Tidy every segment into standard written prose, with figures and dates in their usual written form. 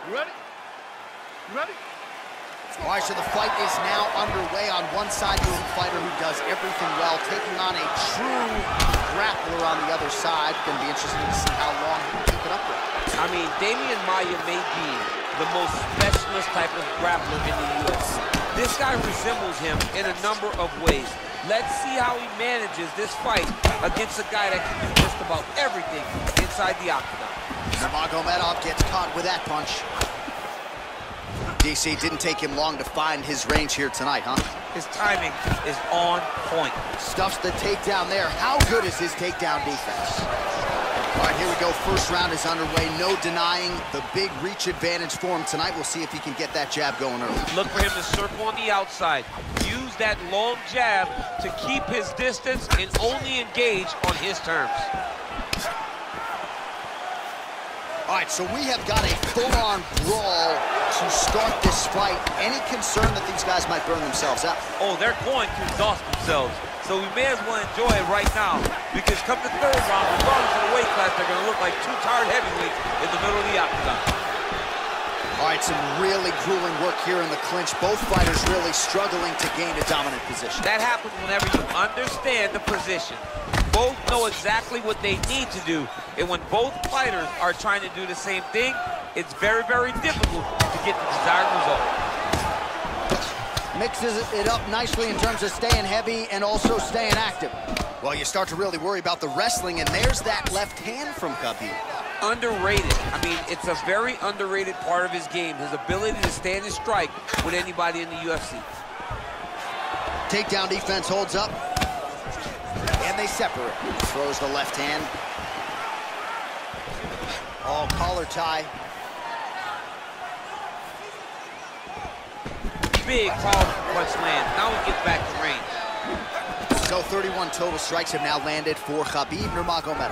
You ready? You ready? All right, so the fight is now underway. On one side, you have a fighter who does everything well, taking on a true grappler on the other side. Going to be interesting to see how long he can keep it up with. I mean, Damian Maia may be the most specialist type of grappler in the UFC. This guy resembles him in a number of ways. Let's see how he manages this fight against a guy that can do just about everything inside the octagon. Nurmagomedov gets caught with that punch. DC, didn't take him long to find his range here tonight, huh? His timing is on point. Stuffs the takedown there. How good is his takedown defense? All right, here we go. First round is underway. No denying the big reach advantage for him tonight. We'll see if he can get that jab going early. Look for him to circle on the outside. Use that long jab to keep his distance and only engage on his terms. All right, so we have got a full-on brawl to start this fight. Any concern that these guys might burn themselves out? Oh, they're going to exhaust themselves. So we may as well enjoy it right now, because come the third round, regardless of the weight class, they're going to look like two tired heavyweights in the middle of the octagon. All right, some really grueling work here in the clinch. Both fighters really struggling to gain a dominant position. That happens whenever you understand the position. Both know exactly what they need to do, and when both fighters are trying to do the same thing, it's very, very difficult to get the desired result. Mixes it up nicely in terms of staying heavy and also staying active. Well, you start to really worry about the wrestling, and there's that left hand from Khabib. Underrated. I mean, it's a very underrated part of his game, his ability to stand and strike with anybody in the UFC. Takedown defense holds up, and they separate. Throws the left hand. Oh, collar tie. Big, powerful punch land. Now he gets back to range. So 31 total strikes have now landed for Khabib Nurmagomedov.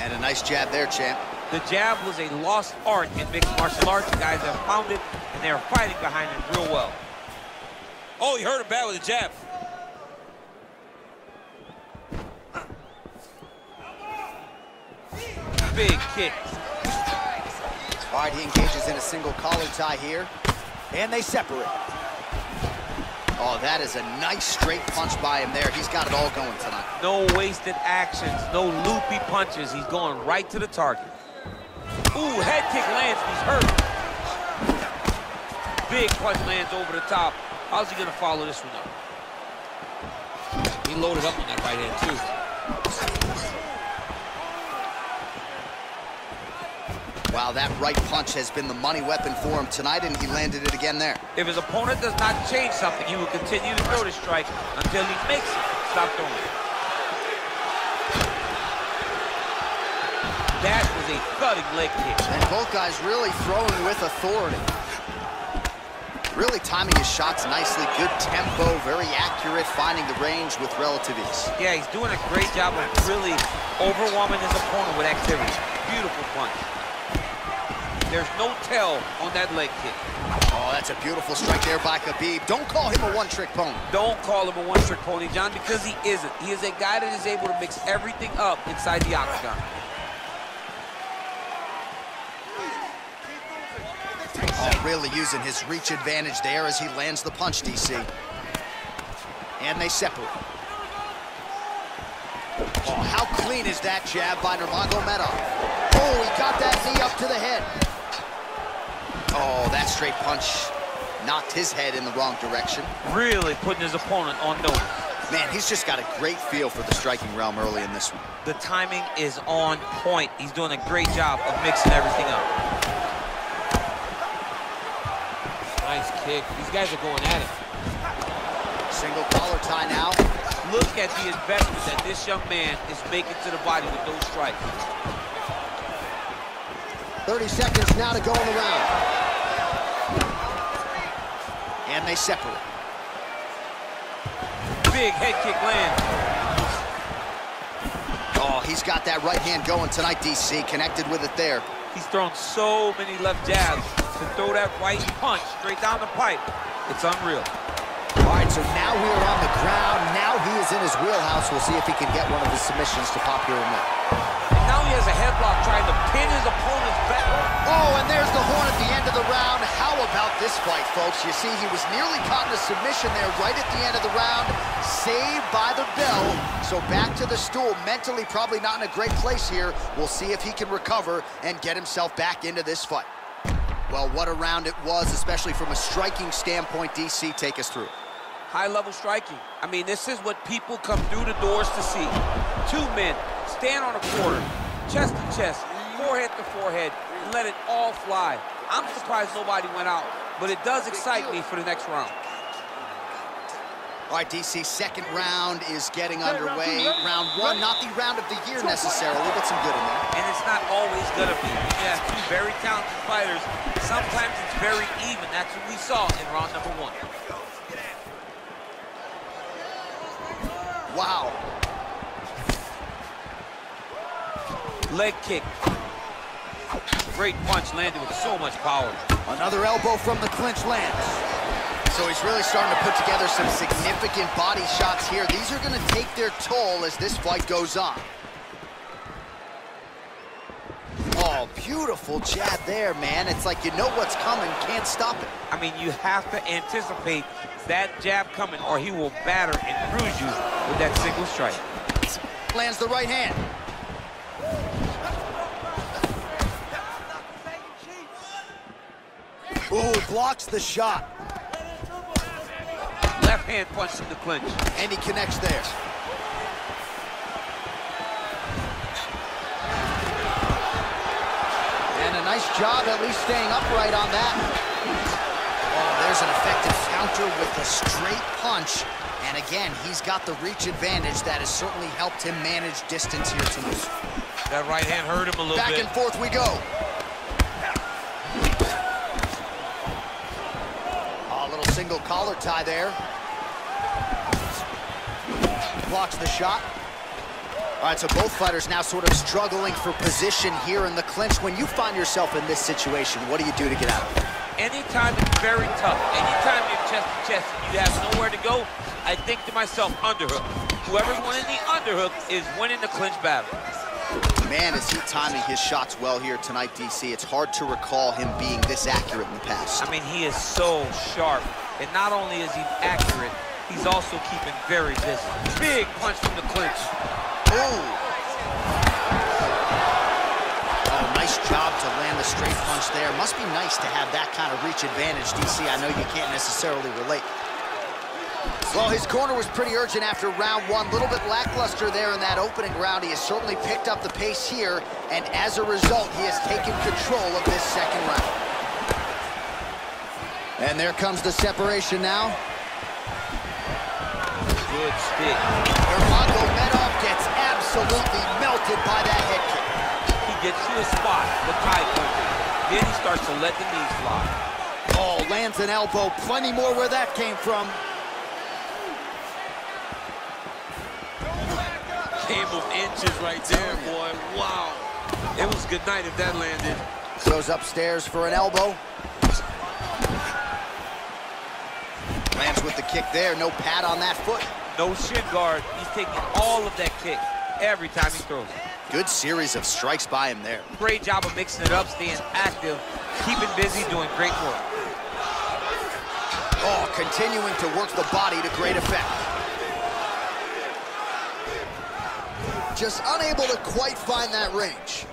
And a nice jab there, champ. The jab was a lost art in mixed martial arts. The guys have found it, and they are fighting behind it real well. Oh, he hurt him bad with a jab. Big kick. All right, he engages in a single collar tie here, and they separate. Oh, that is a nice straight punch by him there. He's got it all going tonight. No wasted actions, no loopy punches. He's going right to the target. Ooh, head kick lands, he's hurt. Big punch lands over the top. How's he gonna follow this one up? He loaded up on that right hand too. Wow, that right punch has been the money weapon for him tonight, and he landed it again there. If his opponent does not change something, he will continue to throw the strike until he makes it stop throwing it. That was a thudding leg kick. And both guys really throwing with authority. Really timing his shots nicely. Good tempo, very accurate, finding the range with relative ease. Yeah, he's doing a great job of really overwhelming his opponent with activity. Beautiful punch. There's no tell on that leg kick. Oh, that's a beautiful strike there by Khabib. Don't call him a one-trick pony. Don't call him a one-trick pony, John, because he isn't. He is a guy that is able to mix everything up inside the octagon. Oh, really using his reach advantage there as he lands the punch, DC. And they separate. Oh, how clean is that jab by Nurmagomedov? Oh, he got that knee up to the head. Oh, that straight punch knocked his head in the wrong direction. Really putting his opponent on notice. Man, he's just got a great feel for the striking realm early in this one. The timing is on point. He's doing a great job of mixing everything up. Nice kick. These guys are going at it. Single collar tie now. Look at the investment that this young man is making to the body with those strikes. 30 seconds now to go in the round. And they separate. Big head kick lands. Oh, he's got that right hand going tonight, DC. Connected with it there. He's thrown so many left jabs to throw that right punch straight down the pipe. It's unreal. All right, so now we are on the ground. Now he is in his wheelhouse. We'll see if he can get one of his submissions to pop here in there. Now he has a headlock trying to pin his opponent's back. Oh, and there's the horn at the end of the round. How about this fight, folks? You see, he was nearly caught in a submission there right at the end of the round. Saved by the bell. So back to the stool. Mentally, probably not in a great place here. We'll see if he can recover and get himself back into this fight. Well, what a round it was, especially from a striking standpoint. DC, take us through. High-level striking. I mean, this is what people come through the doors to see. Two men stand on a quarter, chest to chest, forehead to forehead, and let it all fly. I'm surprised nobody went out, but it does excite me for the next round. All right, DC, second round is getting underway. Round one, not the round of the year necessarily, but some good in there. And it's not always gonna be. You have two very talented fighters. Sometimes it's very even. That's what we saw in round number one. Wow. Leg kick. Great punch landed with so much power. Another elbow from the clinch lands. So he's really starting to put together some significant body shots here. These are going to take their toll as this fight goes on. Oh, beautiful jab there, man. It's like you know what's coming, can't stop it. I mean, you have to anticipate that jab coming or he will batter and bruise you with that single strike. Lands the right hand. Ooh, blocks the shot. Left hand punch in the clinch. And he connects there. And a nice job at least staying upright on that. Oh, there's an effective counter with a straight punch. And again, he's got the reach advantage that has certainly helped him manage distance here tonight. That right hand hurt him a little bit. Back and forth we go. Oh, a little single collar tie there. Blocks the shot. All right, so both fighters now sort of struggling for position here in the clinch. When you find yourself in this situation, what do you do to get out of it? Anytime it's very tough, anytime you're chest to chest and you have nowhere to go, I think to myself, underhook. Whoever's winning the underhook is winning the clinch battle. Man, is he timing his shots well here tonight, DC. It's hard to recall him being this accurate in the past. I mean, he is so sharp. And not only is he accurate, he's also keeping very busy. Big punch from the clinch. Oh, nice job to land the straight punch there. Must be nice to have that kind of reach advantage, DC. I know you can't necessarily relate. Well, his corner was pretty urgent after round one. A little bit lackluster there in that opening round. He has certainly picked up the pace here, and as a result, he has taken control of this second round. And there comes the separation now. Good stick. Nurmagomedov gets absolutely melted by that head kick. He gets to a spot, the tie punch. Then he starts to let the knees fly. Oh, lands an elbow. Plenty more where that came from. Game of inches right there, boy. Wow. It was good night if that landed. Goes upstairs for an elbow. Lands with the kick there. No pad on that foot. No shin guard. He's taking all of that kick every time he throws it. Good series of strikes by him there. Great job of mixing it up, staying active, keeping busy, doing great work. Oh, continuing to work the body to great effect. Just unable to quite find that range.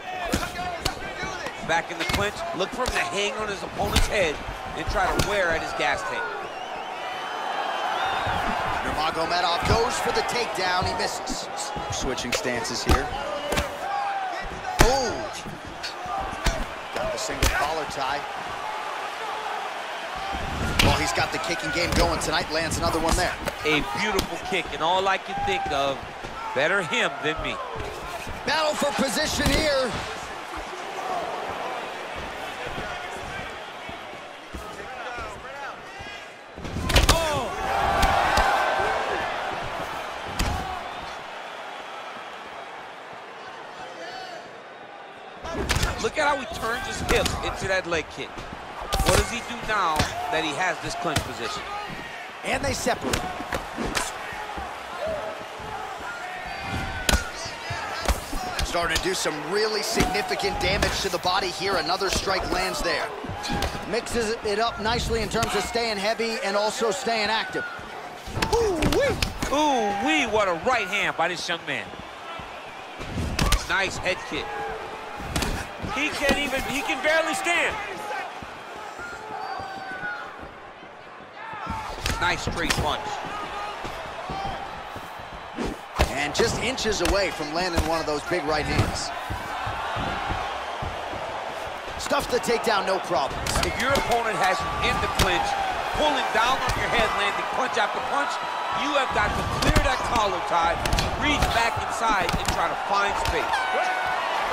Back in the clinch, look for him to hang on his opponent's head and try to wear at his gas tank. Nurmagomedov goes for the takedown. He misses. Switching stances here. Oh! Got the single collar tie. Well, he's got the kicking game going tonight. Lands another one there. A beautiful kick, and all I can think of, better him than me. Battle for position here. Oh! Look at how he turns his hips into that leg kick. What does he do now that he has this clinch position? And they separate. Starting to do some really significant damage to the body here. Another strike lands there. Mixes it up nicely in terms of staying heavy and also staying active. Ooh-wee! Ooh-wee, what a right hand by this young man. Nice head kick. He can barely stand. Nice straight punch. And just inches away from landing one of those big right hands. Stuffs the takedown, no problem. If your opponent has you in the clinch, pulling down on your head, landing punch after punch, you have got to clear that collar tie, reach back inside, and try to find space.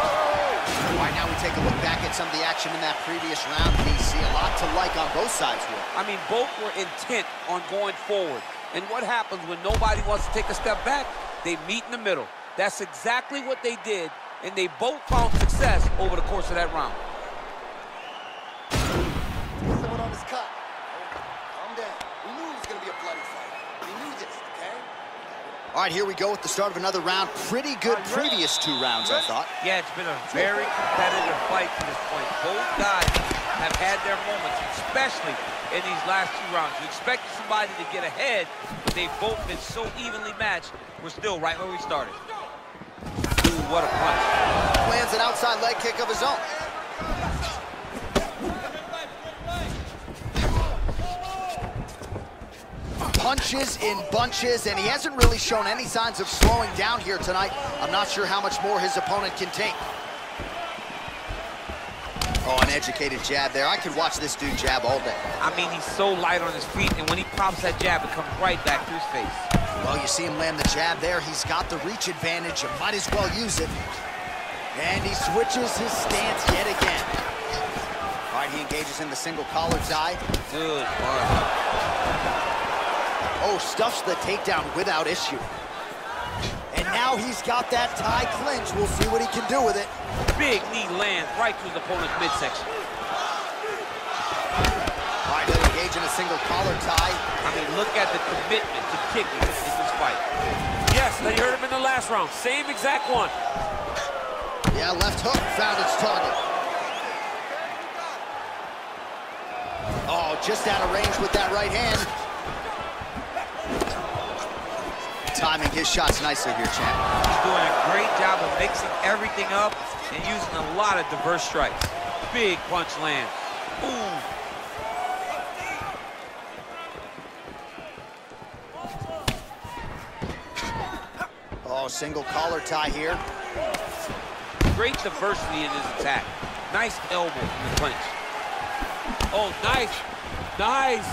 All right, now we take a look back at some of the action in that previous round. We see a lot to like on both sides here. I mean, both were intent on going forward. And what happens when nobody wants to take a step back? They meet in the middle. That's exactly what they did, and they both found success over the course of that round. Someone on his cut. Calm down. We knew it was going to be a bloody fight. We knew this, okay? All right, here we go with the start of another round. Pretty good previous two rounds, I thought. Yeah, it's been a very competitive fight to this point. Both guys have had their moments, especially in these last two rounds. You expected somebody to get ahead, but they've both been so evenly matched. We're still right where we started. Ooh, what a punch. Lands an outside leg kick of his own. Punches in bunches, and he hasn't really shown any signs of slowing down here tonight. I'm not sure how much more his opponent can take. Oh, an educated jab there. I could watch this dude jab all day. I mean, he's so light on his feet, and when he pops that jab, it comes right back to his face. Well, you see him land the jab there. He's got the reach advantage. You might as well use it. And he switches his stance yet again. All right, he engages in the single collar tie. Good punch. Oh, stuffs the takedown without issue. And now he's got that tie clinch. We'll see what he can do with it. Big knee lands right to his opponent's midsection. All right, he'll engage in a single collar tie. I mean, look at the commitment to kicking in this fight. Yes, they heard him in the last round. Same exact one. Yeah, left hook found its target. Oh, just out of range with that right hand. Timing his shots nicely here, champ. He's doing a great job of mixing everything up and using a lot of diverse strikes. Big punch lands. Ooh. Oh, single collar tie here. Great diversity in his attack. Nice elbow in the clinch. Oh, nice. Nice.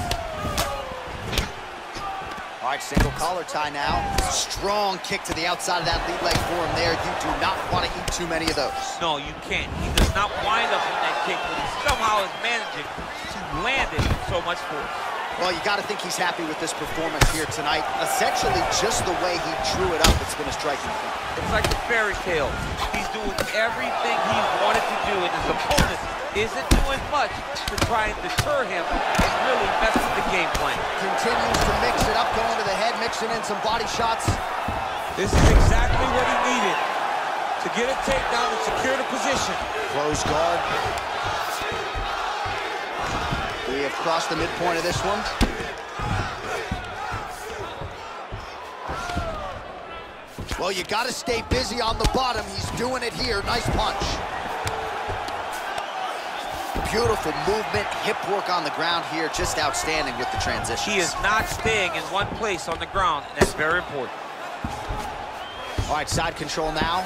All right, single collar tie now. Strong kick to the outside of that lead leg for him there. You do not want to eat too many of those. No, you can't. He does not wind up on that kick, but he somehow is managing to land it with so much force. Well, you got to think he's happy with this performance here tonight. Essentially, just the way he drew it up, it's been a striking feat. It's like a fairy tale. He's doing everything he wanted to do, and his opponent isn't doing much to try and deter him and really mess with the game plan. Continues to mix it up, going to the head, mixing in some body shots. This is exactly what he needed to get a takedown and secure the position. Close guard. We have crossed the midpoint of this one. Well, you got to stay busy on the bottom. He's doing it here. Nice punch. Beautiful movement, hip work on the ground here. Just outstanding with the transitions. He is not staying in one place on the ground, and that's very important. All right, side control now.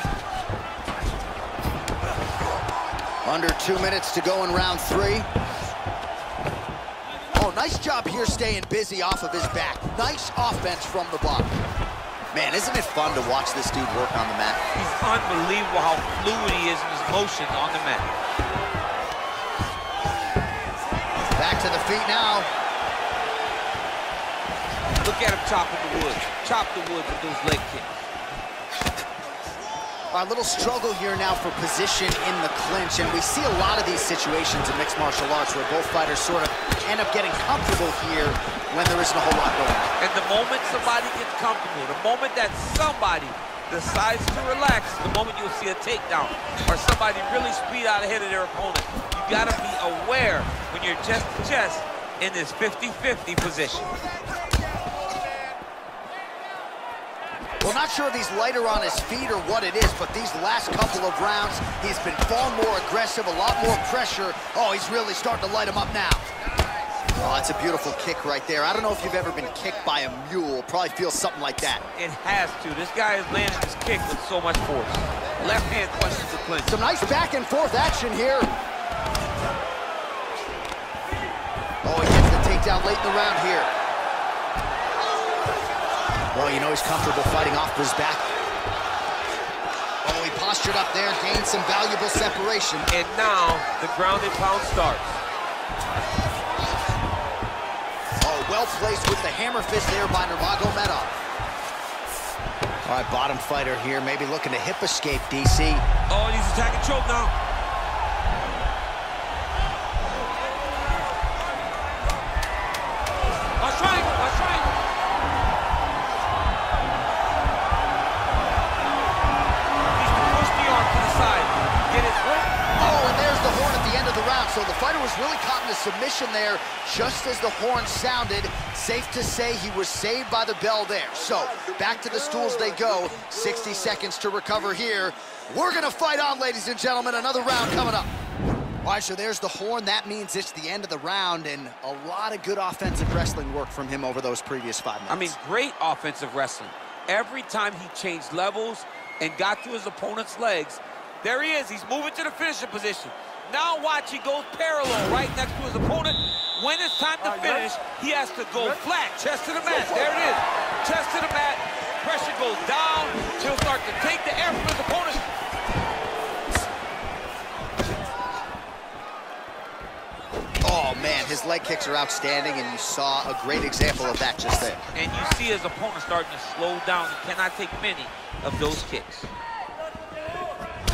Under 2 minutes to go in round 3. Oh, nice job here staying busy off of his back. Nice offense from the bottom. Man, isn't it fun to watch this dude work on the mat? He's unbelievable how fluid he is in his motion on the mat. Back to the feet now. Look at him chopping the wood. Chop the wood with those leg kicks. A little struggle here now for position in the clinch, and we see a lot of these situations in mixed martial arts where both fighters sort of end up getting comfortable here when there isn't a whole lot going on. And the moment somebody gets comfortable, the moment that somebody decides to relax, the moment you'll see a takedown or somebody really speed out ahead of their opponent. You gotta be aware when you're chest to chest in this 50-50 position. Well, not sure if he's lighter on his feet or what it is, but these last couple of rounds, he's been far more aggressive, a lot more pressure. Oh, he's really starting to light him up now. Oh, that's a beautiful kick right there. I don't know if you've ever been kicked by a mule. Probably feels something like that. It has to. This guy is landing his kick with so much force. Left hand punches the clinch. Some nice back and forth action here. Oh, he gets the takedown late in the round here. Well, you know he's comfortable fighting off his back. Oh, he postured up there, gained some valuable separation. And now the ground and pound starts. Oh, well placed with the hammer fist there by Nurmagomedov. All right, bottom fighter here, maybe looking to hip escape, DC. Oh, and he's attacking choke now. Watch triangle, watch triangle. Needs to push the arm to the side. Get it. Oh, and there's the horn at the end of the round. So the fighter was really caught in a submission there just as the horn sounded. Safe to say he was saved by the bell there. So back to the stools they go. 60 seconds to recover here. We're gonna fight on, ladies and gentlemen. Another round coming up. All right, so there's the horn. That means it's the end of the round, and a lot of good offensive wrestling work from him over those previous 5 minutes. I mean, great offensive wrestling. Every time he changed levels and got to his opponent's legs, there he is. He's moving to the finishing position. Now watch, he goes parallel right next to his opponent. When it's time to finish, he has to go flat, chest to the mat. There it is, chest to the mat. Pressure goes down. He'll start to take the air from his opponent. Oh, man, his leg kicks are outstanding, and you saw a great example of that just there. And you see his opponent starting to slow down. He cannot take many of those kicks.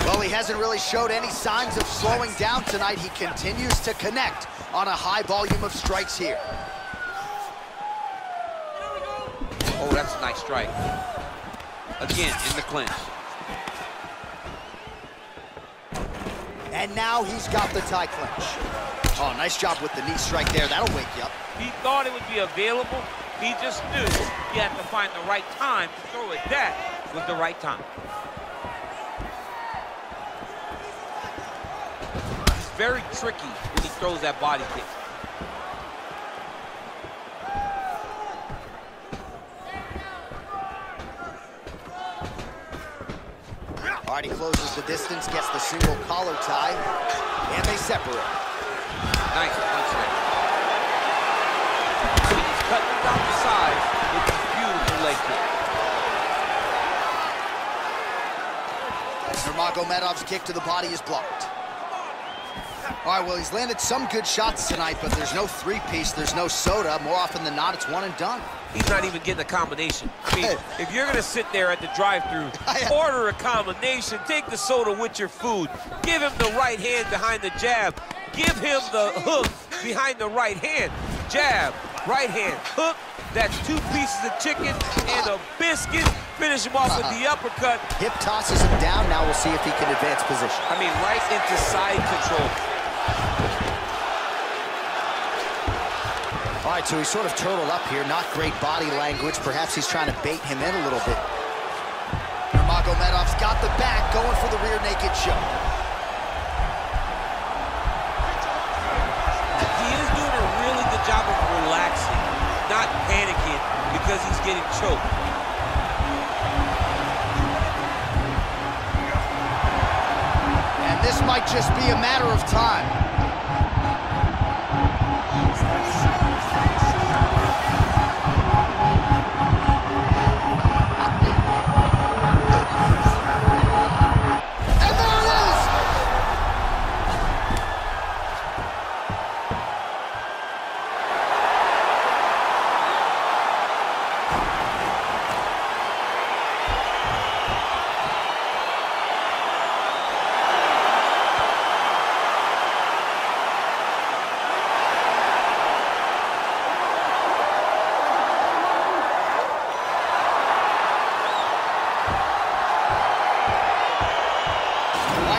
Well, he hasn't really showed any signs of slowing down tonight. He continues to connect on a high volume of strikes here. Oh, that's a nice strike. Again, in the clinch. And now he's got the tie clinch. Oh, nice job with the knee strike there. That'll wake you up. He thought it would be available. He just knew he had to find the right time to throw it. That was the right time. He's very tricky when he throws that body kick. All right, he closes the distance, gets the single collar tie, and they separate. Nice punch there. He's cutting down the sides with this beautiful leg kick. Nurmagomedov's kick to the body is blocked. All right, well, he's landed some good shots tonight, but there's no three-piece, there's no soda. More often than not, it's one and done. He's not even getting a combination. I mean, if you're gonna sit there at the drive-thru, order a combination, take the soda with your food, give him the right hand behind the jab, give him the hook behind the right hand. Jab, right hand, hook. That's 2 pieces of chicken and a biscuit. Finish him off with the uppercut. Hip tosses him down. Now we'll see if he can advance position. I mean, right into side control. All right, so he's sort of turtled up here. Not great body language. Perhaps he's trying to bait him in a little bit. Nurmagomedov's got the back, going for the rear naked choke. He is doing a really good job of relaxing, not panicking because he's getting choked. And this might just be a matter of time.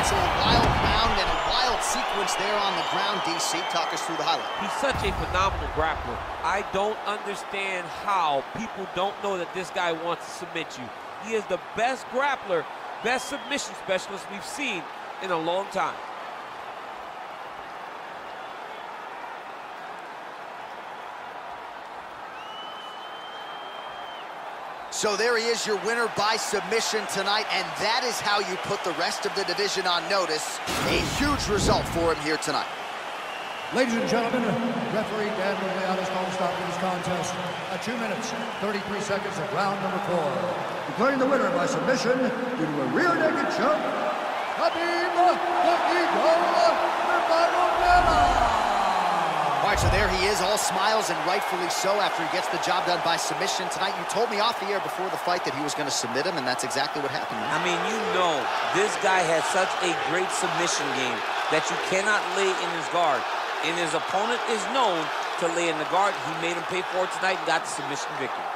So a wild round and a wild sequence there on the ground. DC, talk us through the highlight. He's such a phenomenal grappler. I don't understand how people don't know that this guy wants to submit you. He is the best grappler, best submission specialist we've seen in a long time. So there he is, your winner by submission tonight, and that is how you put the rest of the division on notice. A huge result for him here tonight. Ladies and gentlemen, referee Dan Murmagomedov called a stop to this contest at 2 minutes, 33 seconds of round number 4. Declaring the winner by submission due to a rear naked choke, Khabib Nurmagomedov. All right, so there he is, all smiles, and rightfully so after he gets the job done by submission tonight. You told me off the air before the fight that he was going to submit him, and that's exactly what happened, man. I mean, you know, this guy has such a great submission game that you cannot lay in his guard. And his opponent is known to lay in the guard. He made him pay for it tonight and got the submission victory.